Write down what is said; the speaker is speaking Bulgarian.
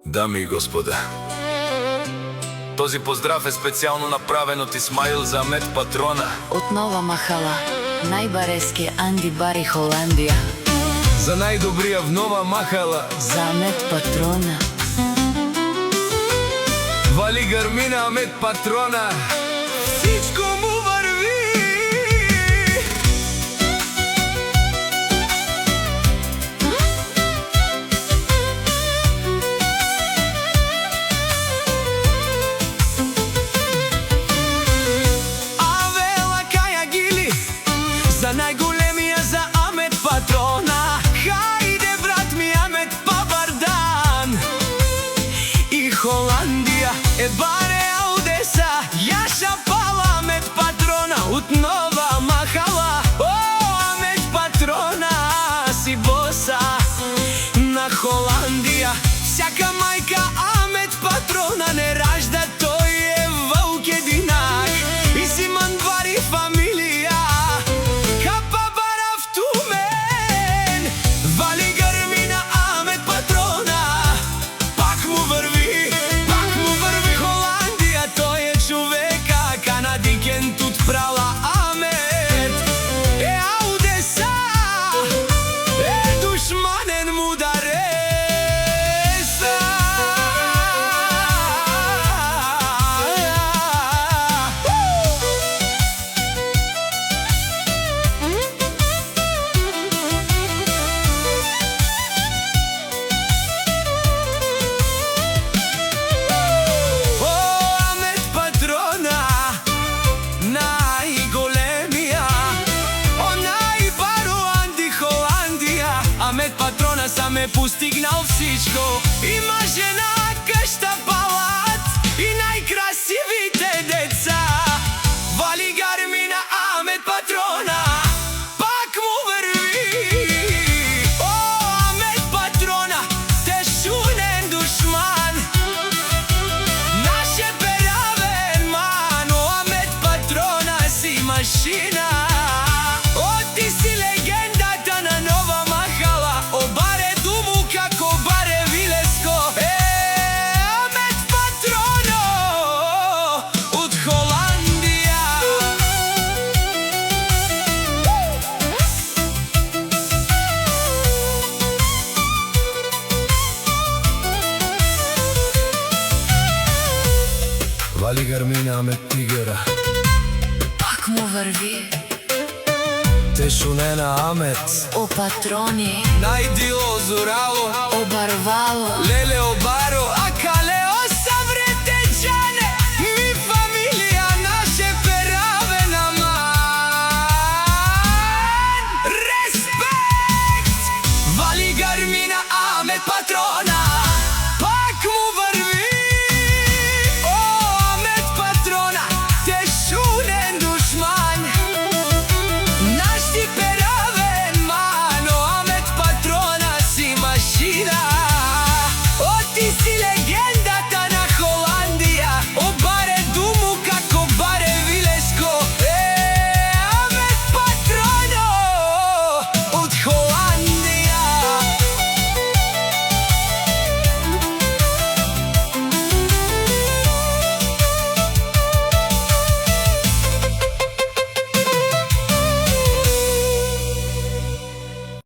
Дами и господа, този поздрав е специјално направен од Исмаил за Амет Патрона. Од Нова Махала, најбарески Анди Бари Холандија. За најдобрија в Нова Махала, За Амет Патрона. Вали Гармина Амет Патрона. Всичко му върви. Авела Каја Гили, за најголемија за Амет Патрона. Хајде брат ми Амет Пабардан. И Холандија е баре Аудеса. Јаша пала Амет Патрона од Нова Махала. О, Амет Патрона си боса на Холандија. Всяка мајка Амет Патрона не ражда, тој е вълк единак. И Симон Бари фамилија, Капа Барав Тумен. Вали Гармина Амет Патрона. Пак му върви, Холандија, тој е човека. Канадикен тут прала Амет. Е Аудеса, е душманен му дареса. О, Амет Патрона, најголемија. О, најбаро Анди Холандија. Амет Патрона сам е постигнал всичко. Има жена, къща, палат и најкрасивите деца. Вали Гармина Амет Патрона. Пак му върви. О, Амет Патрона, тешунен душман. Наш е перавен ман. О, Амет Патрона си машина. О, ти си легендата на Нова Махала. О, баре думу како баре Вилеско. Амет Патрона од Холандија. Вали Гармина Амет Тигера. Пак му върви. Тешунена Амет. О Патрони, Најдило Зорало. о Барвало. Леле Обаро. Акалео Саврете Джане. Ми фамилија наше перавена ман. Респект. Вали Гармина Амет Патрона.